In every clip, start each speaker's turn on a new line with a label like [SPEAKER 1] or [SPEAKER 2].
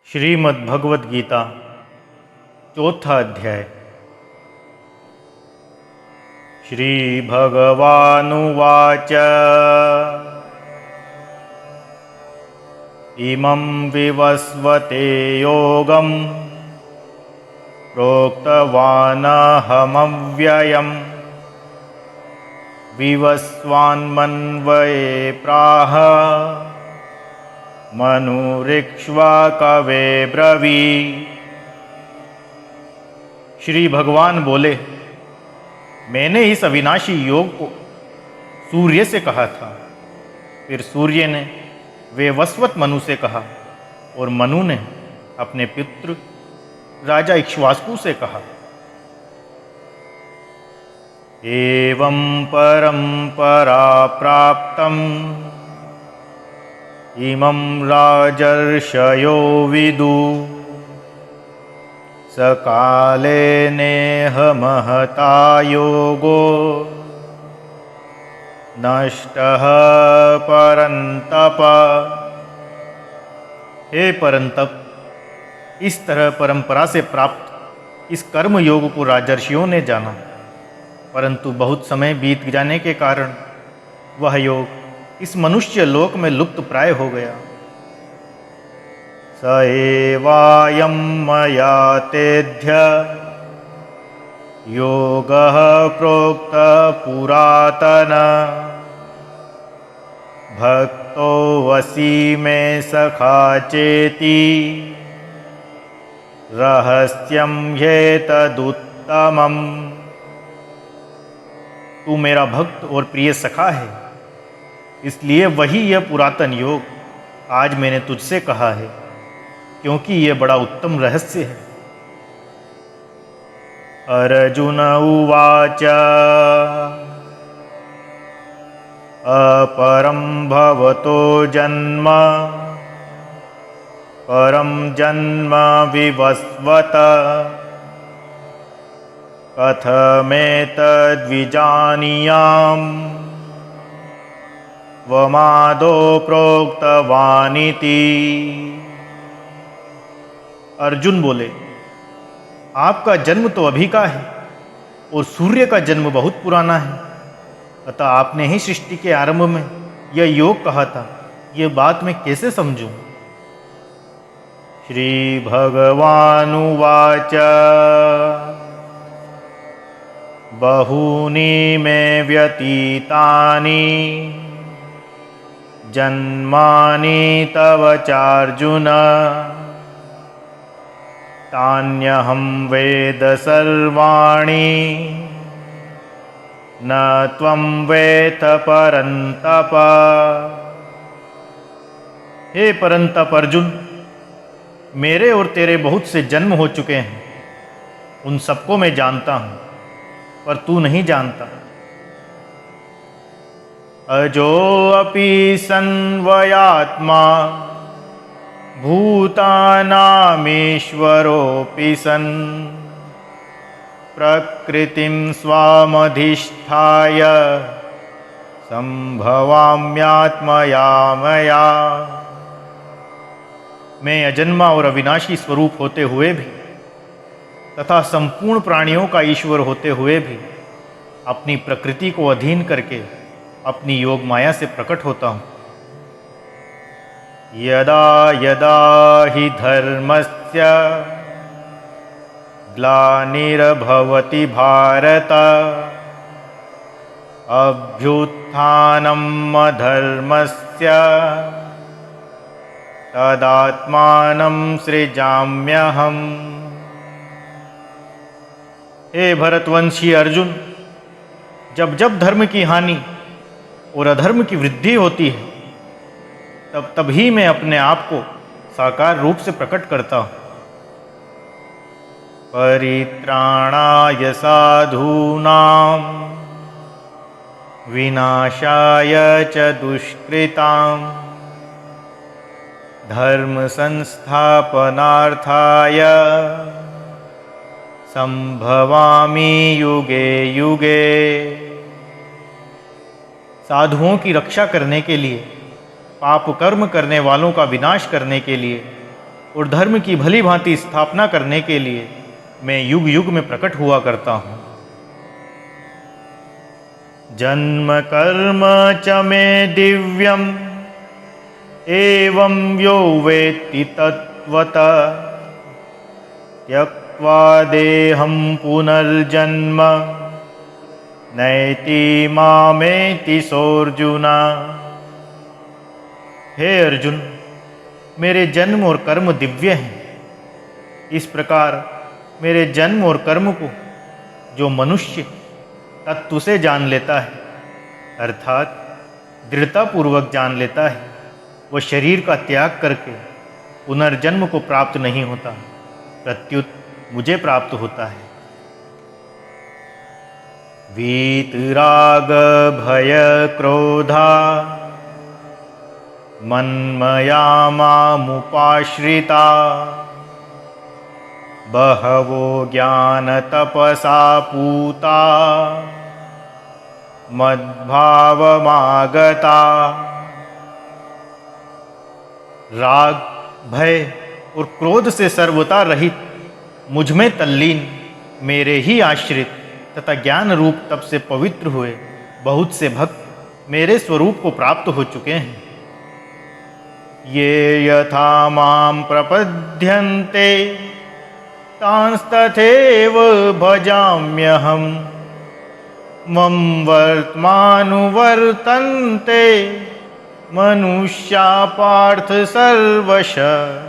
[SPEAKER 1] श्रीमद्भगवद गीता चौथा अध्याय। श्री भगवानुवाच इमं विवस्वते योगं प्रोक्तवानहमव्ययम् विवस्वान्मन्वये प्राह मनुरिक्ष्वाकवे ब्रवी। श्री भगवान बोले, मैंने इस अविनाशी योग को सूर्य से कहा था, फिर सूर्य ने वेवस्वत मनु से कहा और मनु ने अपने पितृ राजा इक्ष्वाकु से कहा। एवं परंपरा प्राप्तम् इमं राजर्षयो विदु सकाले नेह महता योगो नष्टः परंतप। हे परंतप, इस तरह परंपरा से प्राप्त इस कर्म योग को राजर्षियों ने जाना, परंतु बहुत समय बीत जाने के कारण वह योग इस मनुष्य लोक में लुप्त प्राय हो गया। स एवायं मया तेद्य योगः प्रोक्त पुरातन भक्तो वसी मे सखा चेति रहस्यं ह्येतदुत्तमम्। तू मेरा भक्त और प्रिय सखा है, इसलिए वही यह पुरातन योग आज मैंने तुझसे कहा है, क्योंकि यह बड़ा उत्तम रहस्य है। अर्जुन उवाच अपरं भवतो जन्म परं जन्म विवस्वत कथमेतद्विजानीयाम् वमादो प्रोक्तवानिति। अर्जुन बोले, आपका जन्म तो अभी का है और सूर्य का जन्म बहुत पुराना है, अतः आपने ही सृष्टि के आरंभ में यह योग कहा था, यह बात मैं कैसे समझूं। श्री भगवानुवाच बहूनि मे व्यतीतानि जन्मानि तव चार्जुन तान्यहं वेद सर्वाणि न त्वं वेत्थ परन्तप। हे परंतप अर्जुन, मेरे और तेरे बहुत से जन्म हो चुके हैं, उन सबको मैं जानता हूँ, पर तू नहीं जानता। अजोऽपि सन्वयात्मा भूतानामीश्वरोऽपि सन् प्रकृतिं स्वामधिष्ठाय संभवाम्यात्मया मया। मैं अजन्मा और अविनाशी स्वरूप होते हुए भी तथा संपूर्ण प्राणियों का ईश्वर होते हुए भी अपनी प्रकृति को अधीन करके अपनी योग माया से प्रकट होता हूँ। यदा यदा हि धर्मस्य ग्लानिर्भवति भारत अभ्युत्थानम् अधर्मस्य तदात्मानं सृजाम्यहम्। हे भरतवंशी अर्जुन, जब जब धर्म की हानि और अधर्म की वृद्धि होती है, तब तभी मैं अपने आप को साकार रूप से प्रकट करता हूँ। परित्राणाय साधूनां विनाशाय च दुष्कृतां धर्म संस्थापनार्थाय संभवामि युगे युगे। साधुओं की रक्षा करने के लिए, पाप कर्म करने वालों का विनाश करने के लिए और धर्म की भली भांति स्थापना करने के लिए मैं युग युग में प्रकट हुआ करता हूँ। जन्म कर्म च मे दिव्यम एवं यो वेत्ति तत्त्वतः त्यक्त्वा देहं पुनर्जन्म नैति मामेति सोऽर्जुन। हे अर्जुन, मेरे जन्म और कर्म दिव्य हैं। इस प्रकार मेरे जन्म और कर्म को जो मनुष्य तत्व से जान लेता है, अर्थात दृढ़तापूर्वक जान लेता है, वह शरीर का त्याग करके पुनर्जन्म को प्राप्त नहीं होता, प्रत्युत मुझे प्राप्त होता है। वीतराग भय क्रोधा मन्मया मामुपाश्रिता बहवो ज्ञान तपसा पूता मद्भावमागता। राग, भय और क्रोध से सर्वथा रहित मुझ में तल्लीन मेरे ही आश्रित तथा ज्ञान रूप तप से पवित्र हुए बहुत से भक्त मेरे स्वरूप को प्राप्त हो चुके हैं। ये यथा मां प्रपद्यन्ते तांस्तथैव भजाम्यहम् मम वर्त्मानुवर्तन्ते मनुष्या पार्थ सर्वशः।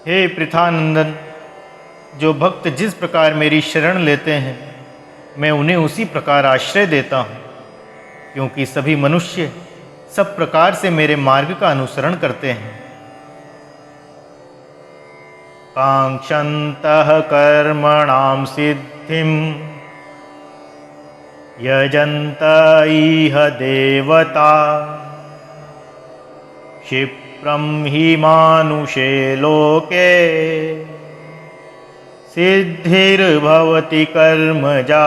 [SPEAKER 1] हे पृथानंदन, जो भक्त जिस प्रकार मेरी शरण लेते हैं मैं उन्हें उसी प्रकार आश्रय देता हूँ, क्योंकि सभी मनुष्य सब प्रकार से मेरे मार्ग का अनुसरण करते हैं। कांक्षन्तः कर्मणां सिद्धिं यजन्त इह देवता क्षिप्रं हि मानुषे लोके सिद्धिर्भवति कर्मजा।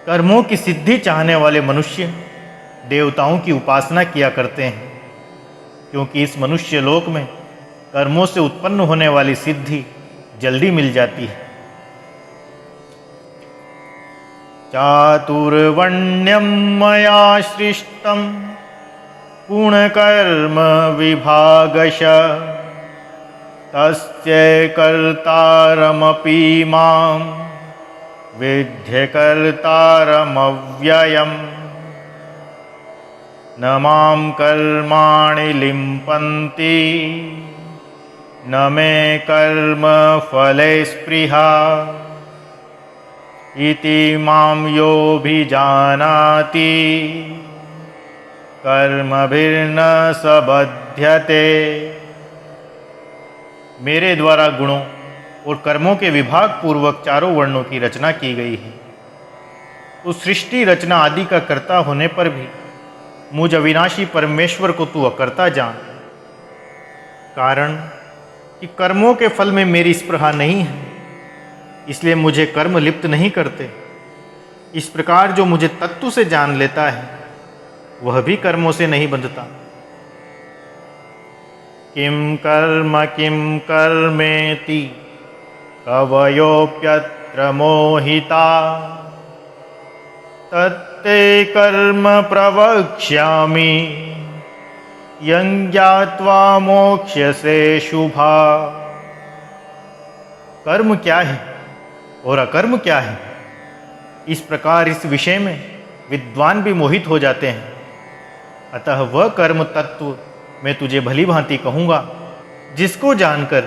[SPEAKER 1] कर्मों की सिद्धि चाहने वाले मनुष्य देवताओं की उपासना किया करते हैं, क्योंकि इस मनुष्य लोक में कर्मों से उत्पन्न होने वाली सिद्धि जल्दी मिल जाती है। चातुर्वर्ण्यं मया सृष्टं गुणकर्म विभागशः तस्य कर्तारमपि मां विद्य कर्तारमव्ययम् न मां कर्माणि लिम्पन्ति न मे कर्म फले स्पृहा इति मां योऽभिजानाति कर्मभिर्न स बध्यते। मेरे द्वारा गुणों और कर्मों के विभाग पूर्वक चारों वर्णों की रचना की गई है। उस सृष्टि रचना आदि का कर्ता होने पर भी मुझ अविनाशी परमेश्वर को तू अकर्ता जान। कारण कि कर्मों के फल में मेरी स्पृहा नहीं है, इसलिए मुझे कर्म लिप्त नहीं करते। इस प्रकार जो मुझे तत्व से जान लेता है वह भी कर्मों से नहीं बंधता। किम कर्मेति कवयोप्यत्र मोहिता तत्ते कर्म प्रवक्ष्यामि यं ज्ञात्वा मोक्ष्यसे शुभा। कर्म क्या है और अकर्म क्या है, इस प्रकार इस विषय में विद्वान भी मोहित हो जाते हैं। अतः वह कर्म तत्व मैं तुझे भली भांति कहूँगा, जिसको जानकर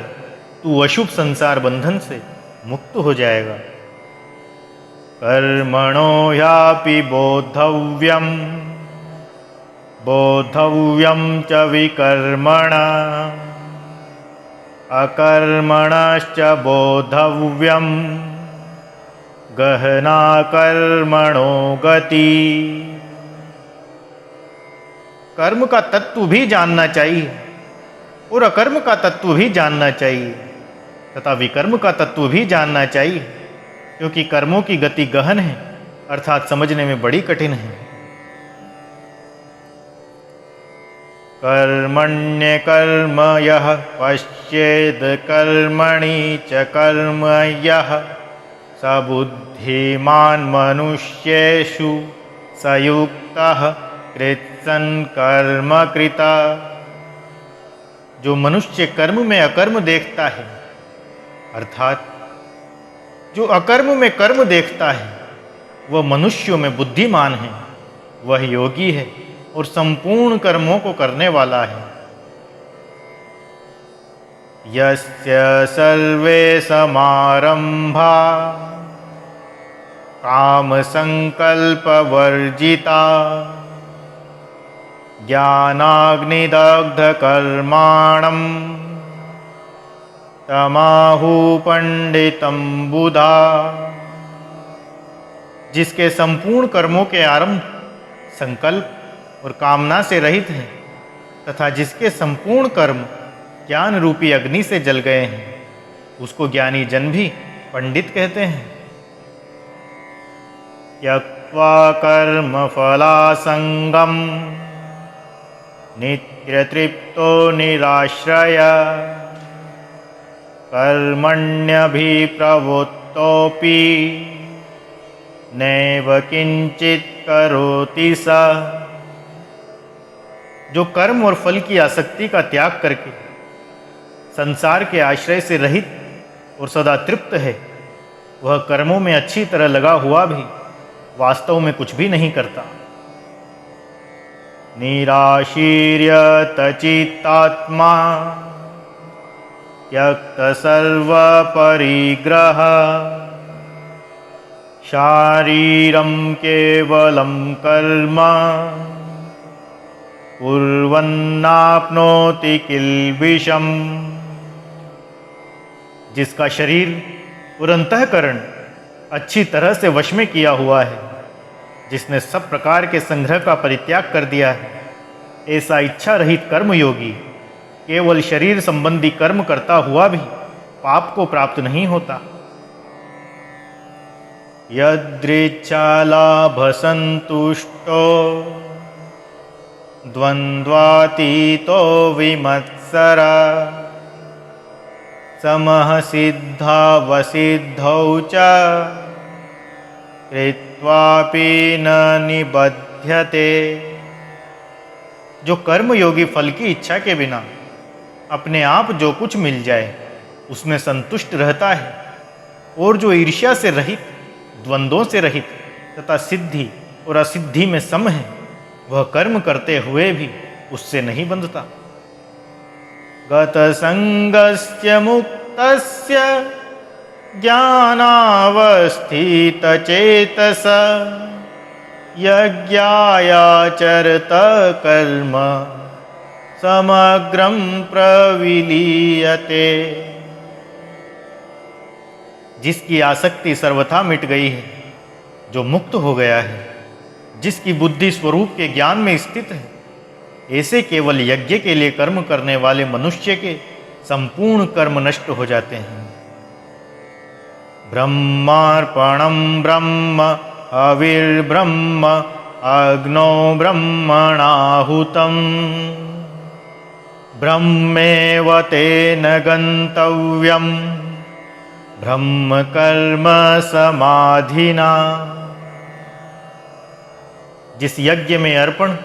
[SPEAKER 1] तू अशुभ संसार बंधन से मुक्त हो जाएगा। कर्मणो ह्यापि बोद्धव्यं च विकर्मणा अकर्मणश्च बोद्धव्यं गहना कर्मणो गति। कर्म का तत्व भी जानना चाहिए और अकर्म का तत्व भी जानना चाहिए तथा विकर्म का तत्व भी जानना चाहिए, क्योंकि कर्मों की गति गहन है, अर्थात समझने में बड़ी कठिन है। कर्मण्यकर्म यः पश्येद कर्मणि च कर्म यः स बुद्धिमान् मनुष्येषु स युक्तः कृत्सन् कर्म कृता। जो मनुष्य कर्म में अकर्म देखता है, अर्थात जो अकर्म में कर्म देखता है, वह मनुष्यों में बुद्धिमान है, वह योगी है और संपूर्ण कर्मों को करने वाला है। यस्य सर्वे समारंभा काम संकल्प वर्जिता ज्ञानाग्निदग्ध कर्माणं तमाहु पंडितम बुधा। जिसके संपूर्ण कर्मों के आरंभ संकल्प और कामना से रहित हैं तथा जिसके संपूर्ण कर्म ज्ञान रूपी अग्नि से जल गए हैं, उसको ज्ञानी जन भी पंडित कहते हैं। त्यक्त्वा कर्म फलासंगम नित्यतृप्तो निराश्रय कर्मण्यभिप्रवृत्तोऽपि नैव किंचित करोति स। जो कर्म और फल की आसक्ति का त्याग करके संसार के आश्रय से रहित और सदा तृप्त है, वह कर्मों में अच्छी तरह लगा हुआ भी वास्तव में कुछ भी नहीं करता। निराशीर्यत चित्तात्मा त्यक्त सर्व परिग्रह शारीरं केवलं कर्म कुर्वन्नाप्नोति किल्बिषम्। जिसका शरीर और अंतःकरण अच्छी तरह से वश में किया हुआ है, जिसने सब प्रकार के संग्रह का परित्याग कर दिया है, ऐसा इच्छा रहित कर्मयोगी केवल शरीर संबंधी कर्म करता हुआ भी पाप को प्राप्त नहीं होता। यदृच्छालाभसंतुष्टो द्वन्द्वातीतो विमत्सरा समः सिद्धावसिद्धौ च कृत्वापि न निबध्यते। जो कर्मयोगी फल की इच्छा के बिना अपने आप जो कुछ मिल जाए उसमें संतुष्ट रहता है, और जो ईर्ष्या से रहित, द्वंद्वों से रहित तथा सिद्धि और असिद्धि में सम है, वह कर्म करते हुए भी उससे नहीं बंधता। गतसंगस्य मुक्तस्य ज्ञानावस्थितचेतस यज्ञायाचरत कर्म समग्रं प्रविलीयते। जिसकी आसक्ति सर्वथा मिट गई है, जो मुक्त हो गया है, जिसकी बुद्धि स्वरूप के ज्ञान में स्थित है, ऐसे केवल यज्ञ के लिए कर्म करने वाले मनुष्य के संपूर्ण कर्म नष्ट हो जाते हैं। ब्रह्मार्पणं ब्रह्म हविर्ब्रह्म अग्नौ ब्रह्मणाहुतं ब्रह्मेव तेन गन्तव्यं ब्रह्म कर्म समाधिना। जिस यज्ञ में अर्पण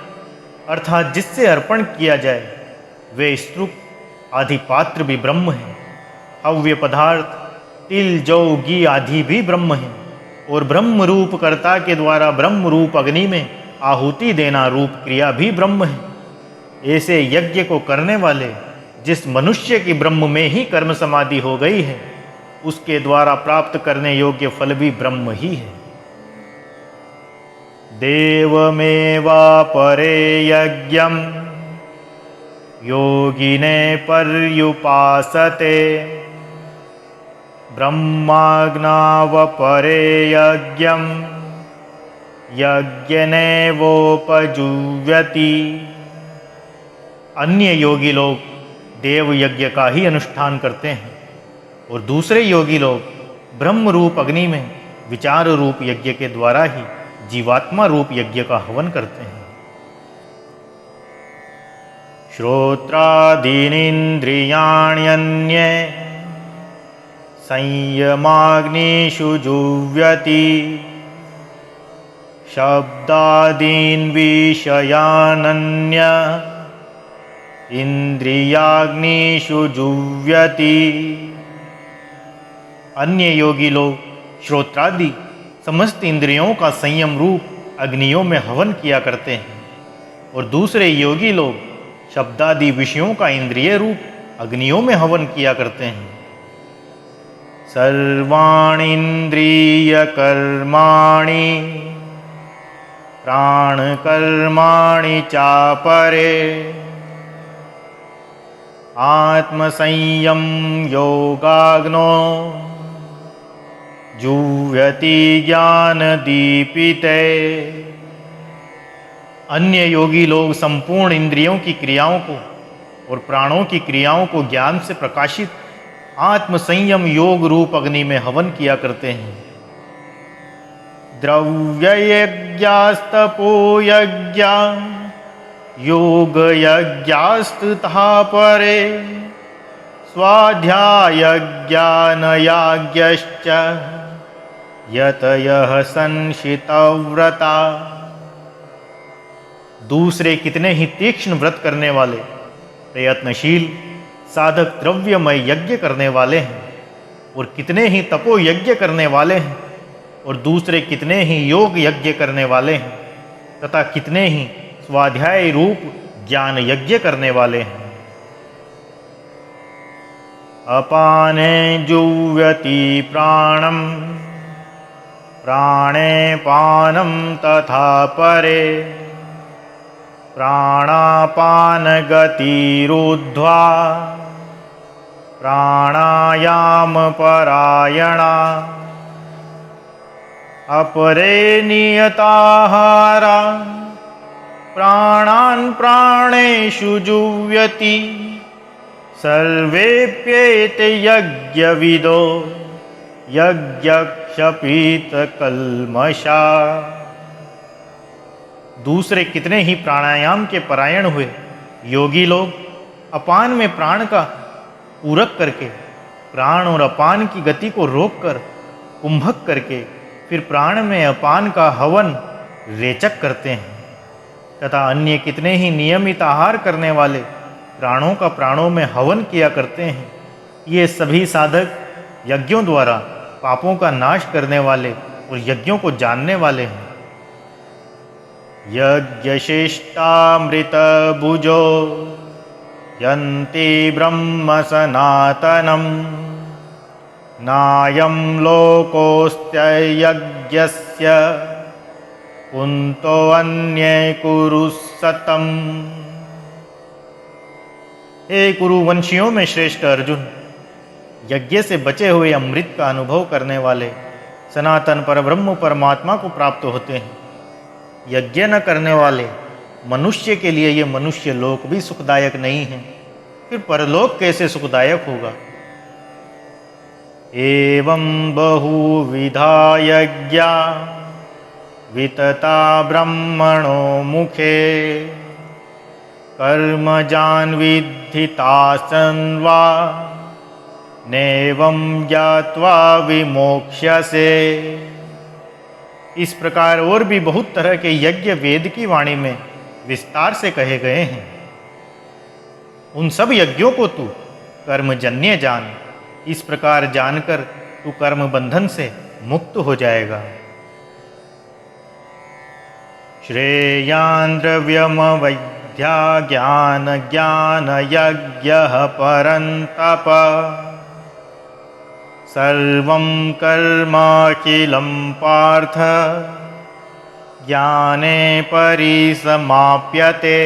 [SPEAKER 1] अर्थात जिससे अर्पण किया जाए वे स्तूप आदि पात्र भी ब्रह्म है, हव्य पदार्थ तिल जौ घी आदि भी ब्रह्म है, और ब्रह्म रूप कर्ता के द्वारा ब्रह्म रूप अग्नि में आहुति देना रूप क्रिया भी ब्रह्म है। ऐसे यज्ञ को करने वाले जिस मनुष्य की ब्रह्म में ही कर्म समाधि हो गई है, उसके द्वारा प्राप्त करने योग्य फल भी ब्रह्म ही है। देवमेवापरे यज्ञं योगिने पर्युपासते ब्रह्माग्नावपरे यज्ञं यज्ञनेवोपजुव्यति। अन्य योगी लोग देव यज्ञ का ही अनुष्ठान करते हैं, और दूसरे योगी लोग ब्रह्म रूप अग्नि में विचार रूप यज्ञ के द्वारा ही जीवात्मा रूप यज्ञ का हवन करते हैं। श्रोत्रादीनीन्द्रियाण्यन्ये संयमाग्निषु जुह्वति शब्दादीन् विषयानन्य इंद्रियाग्निषु जुह्वति। अन्य योगी लोग श्रोत्रादि समस्त इंद्रियों का संयम रूप अग्नियों में हवन किया करते हैं और दूसरे योगी लोग शब्दादि विषयों का इंद्रिय रूप अग्नियों में हवन किया करते हैं। सर्वाणि इंद्रिय कर्माणि प्राण कर्माणि चापरे आत्मसंयम योगाग्नो जुह्वति ज्ञान दीपिते। अन्य योगी लोग संपूर्ण इंद्रियों की क्रियाओं को और प्राणों की क्रियाओं को ज्ञान से प्रकाशित आत्म संयम योग रूप अग्नि में हवन किया करते हैं। द्रव्य यज्ञास्तपो यज्ञा योग यज्ञास्तथा परे स्वाध्याय ज्ञान यज्ञश्च यतयः संशितव्रता। दूसरे कितने ही तीक्ष्ण व्रत करने वाले प्रयत्नशील साधक द्रव्यमय यज्ञ करने वाले हैं और कितने ही तपो यज्ञ करने वाले हैं और दूसरे कितने ही योग यज्ञ करने वाले हैं तथा कितने ही स्वाध्याय रूप ज्ञान यज्ञ करने वाले हैं। अपाने जुह्वति प्राणम प्राणे पानम तथा परे प्राणापान गतिरुद्ध्वा प्राणायाम परायणा अपरे नियताहारा प्राणान् प्राणेषु जुह्वति सर्वेप्येते यज्ञविदो यज्ञक्षपीतकल्मषा। दूसरे कितने ही प्राणायाम के परायण हुए योगी लोग अपान में प्राण का पूरक करके प्राण और अपान की गति को रोककर कुंभक करके फिर प्राण में अपान का हवन रेचक करते हैं तथा अन्य कितने ही नियमित आहार करने वाले प्राणों का प्राणों में हवन किया करते हैं। ये सभी साधक यज्ञों द्वारा पापों का नाश करने वाले और यज्ञों को जानने वाले हैं। यज्ञशिष्टामृत भुजो यन्ति ब्रह्म सनातनम नायं लोकोऽस्त्ययज्ञस्य कुन्तो अन्ये कुरु सतम। हे कुरुवंशियों में श्रेष्ठ अर्जुन, यज्ञ से बचे हुए अमृत का अनुभव करने वाले सनातन परब्रह्म परमात्मा को प्राप्त होते हैं। यज्ञ न करने वाले मनुष्य के लिए ये मनुष्य लोक भी सुखदायक नहीं है, फिर परलोक कैसे सुखदायक होगा। एवं बहुविधा यज्ञा वितता ब्रह्मणो मुखे कर्मजान् विद्धितासन् वा नैवं ज्ञात्वा विमोक्ष्यसे। इस प्रकार और भी बहुत तरह के यज्ञ वेद की वाणी में विस्तार से कहे गए हैं। उन सब यज्ञों को तू कर्मजन्य जान, इस प्रकार जानकर तू कर्म बंधन से मुक्त हो जाएगा। श्रेयान् द्रव्यमवैद्या ज्ञान ज्ञान यज्ञः परन्तप सर्वं कर्माखिलं पार्थ ज्ञाने परिसमाप्यते।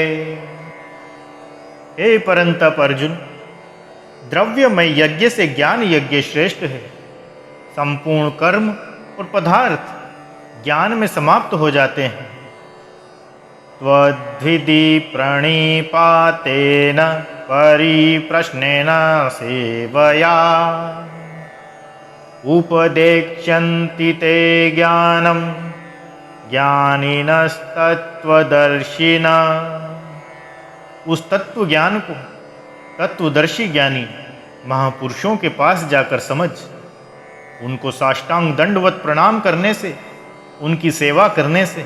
[SPEAKER 1] हे परंतप अर्जुन, द्रव्यमय यज्ञ से ज्ञान यज्ञ श्रेष्ठ है। संपूर्ण कर्म और पदार्थ ज्ञान में समाप्त हो जाते हैं। त्वद्विधि प्रणिपातेन परिप्रश्नेन सेवया उपदेक्ष्यन्ति ते ज्ञानं ज्ञानिनस्तत्त्वदर्शिनः। उस तत्व ज्ञान को तत्वदर्शी ज्ञानी महापुरुषों के पास जाकर समझ। उनको साष्टांग दंडवत प्रणाम करने से, उनकी सेवा करने से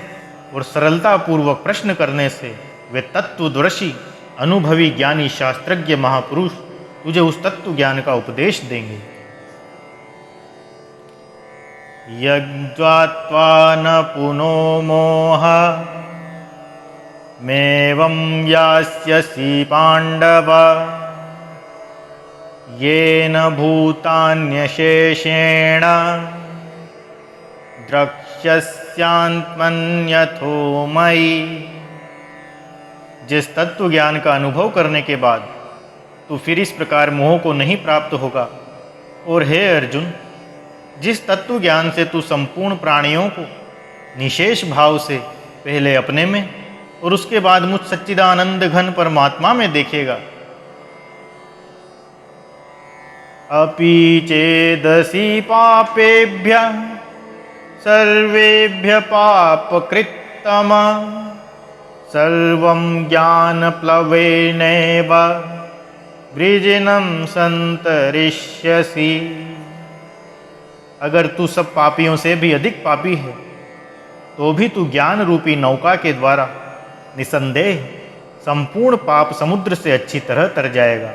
[SPEAKER 1] और सरलता पूर्वक प्रश्न करने से वे तत्वदर्शी अनुभवी ज्ञानी शास्त्रज्ञ महापुरुष तुझे उस तत्व ज्ञान का उपदेश देंगे। यज्ञात्वा न पुनो मोह मेवं यास्यसि पांडव येन भूतान्यशेषेण द्रक्ष्यस्यात्मन्यथो मयि। जिस तत्व ज्ञान का अनुभव करने के बाद तू फिर इस प्रकार मोह को नहीं प्राप्त होगा, और हे अर्जुन, जिस तत्व ज्ञान से तू संपूर्ण प्राणियों को निशेष भाव से पहले अपने में और उसके बाद मुझ सच्चिदानंद घन परमात्मा में देखेगा। अपि चेदसि पापेभ्य सर्वेभ्य पापकृत्तम सर्वं ज्ञानप्लवेनैव वृजिनं संतरिष्यसि। अगर तू सब पापियों से भी अधिक पापी है तो भी तू ज्ञान रूपी नौका के द्वारा निसंदेह संपूर्ण पाप समुद्र से अच्छी तरह तर जाएगा।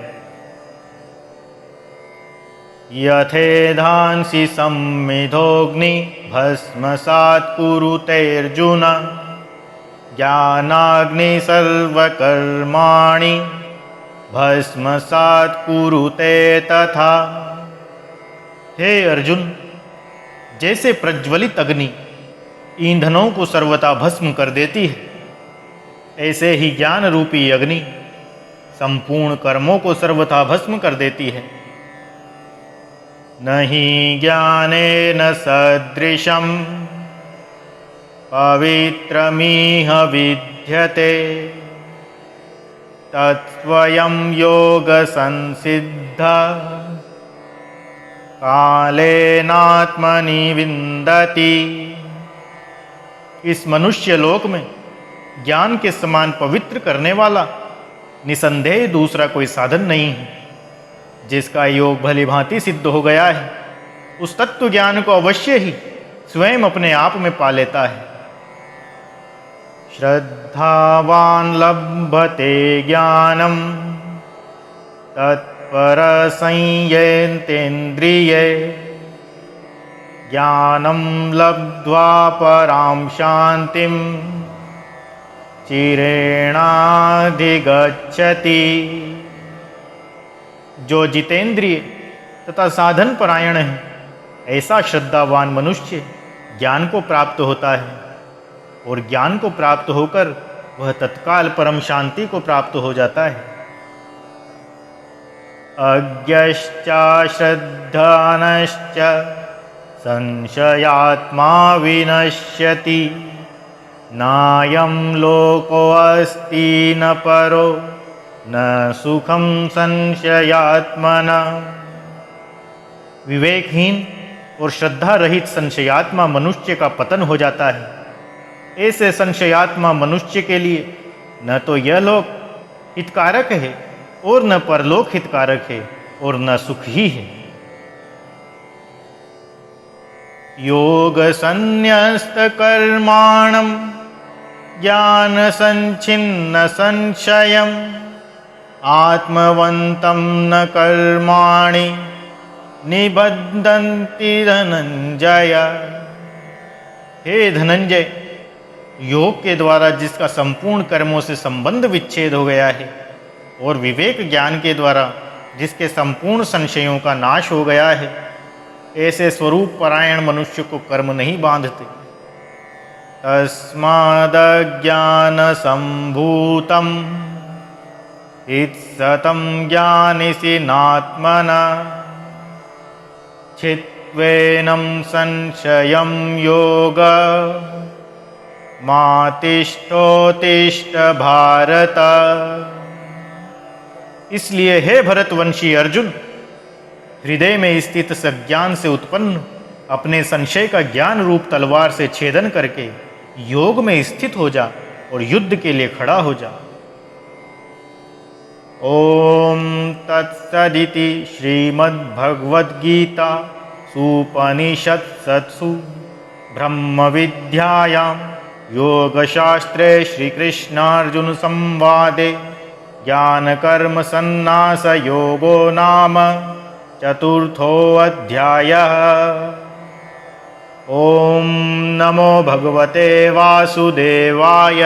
[SPEAKER 1] यथेधांसि सम्मिधोऽग्नि भस्मसात् कुरुतेऽर्जुन ज्ञानाग्नि सर्वकर्माणि भस्मसात् कुरुते तथा। हे अर्जुन, जैसे प्रज्वलित अग्नि ईंधनों को सर्वथा भस्म कर देती है, ऐसे ही ज्ञान रूपी अग्नि संपूर्ण कर्मों को सर्वथा भस्म कर देती है। नहि ज्ञानेन सदृशं पवित्रमिह विद्यते तत्स्वयं योगसंसिद्धा कालेनात्मनि विन्दति। इस मनुष्य लोक में ज्ञान के समान पवित्र करने वाला निसंदेह दूसरा कोई साधन नहीं है। जिसका योग भली भांति सिद्ध हो गया है, उस तत्व ज्ञान को अवश्य ही स्वयं अपने आप में पा लेता है। श्रद्धावान लभते ज्ञानम तत्पर संयतेन्द्रिये ज्ञानम लब्ध्वा परां शांतिम चिरेणाधिगच्छति। जो जितेंद्रिय तथा साधन परायण है, ऐसा श्रद्धावान मनुष्य ज्ञान को प्राप्त होता है, और ज्ञान को प्राप्त होकर वह तत्काल परम शांति को प्राप्त हो जाता है। अज्ञश्चा श्रद्धानश्च संशयात्मा विनश्यति नायं लोकोऽस्ति न परो न सुखम संशयात्मना। विवेकहीन और श्रद्धा रहित संशयात्मा मनुष्य का पतन हो जाता है। ऐसे संशयात्मा मनुष्य के लिए न तो यह लोक हितकारक है और न परलोक हितकारक है और न सुख ही है। योग संन्यस्त कर्माणम ज्ञान संचिन्न संशयम आत्मवंतं न कर्माणि निबद्धन्ति धनंजय। हे धनंजय, योग के द्वारा जिसका संपूर्ण कर्मों से संबंध विच्छेद हो गया है और विवेक ज्ञान के द्वारा जिसके संपूर्ण संशयों का नाश हो गया है, ऐसे स्वरूप परायण मनुष्य को कर्म नहीं बांधते। तस्मादज्ञान संभूतम इत्सतं ज्ञानिसि नात्मना छित्त्वेनं संशयं योग मातिष्ठोत्तिष्ठ भारत। इसलिए हे भरतवंशी अर्जुन, हृदय में स्थित सज्ञान से उत्पन्न अपने संशय का ज्ञान रूप तलवार से छेदन करके योग में स्थित हो जा और युद्ध के लिए खड़ा हो जा। ओम तत्सदिति श्रीमद्भगवद्गीता सुपनिषत्सु ब्रह्म विद्यायां योगशास्त्रे श्रीकृष्णार्जुन संवादे ज्ञानकर्म सन्न्यास योगो नाम चतुर्थोऽध्यायः। ओम नमो भगवते वासुदेवाय।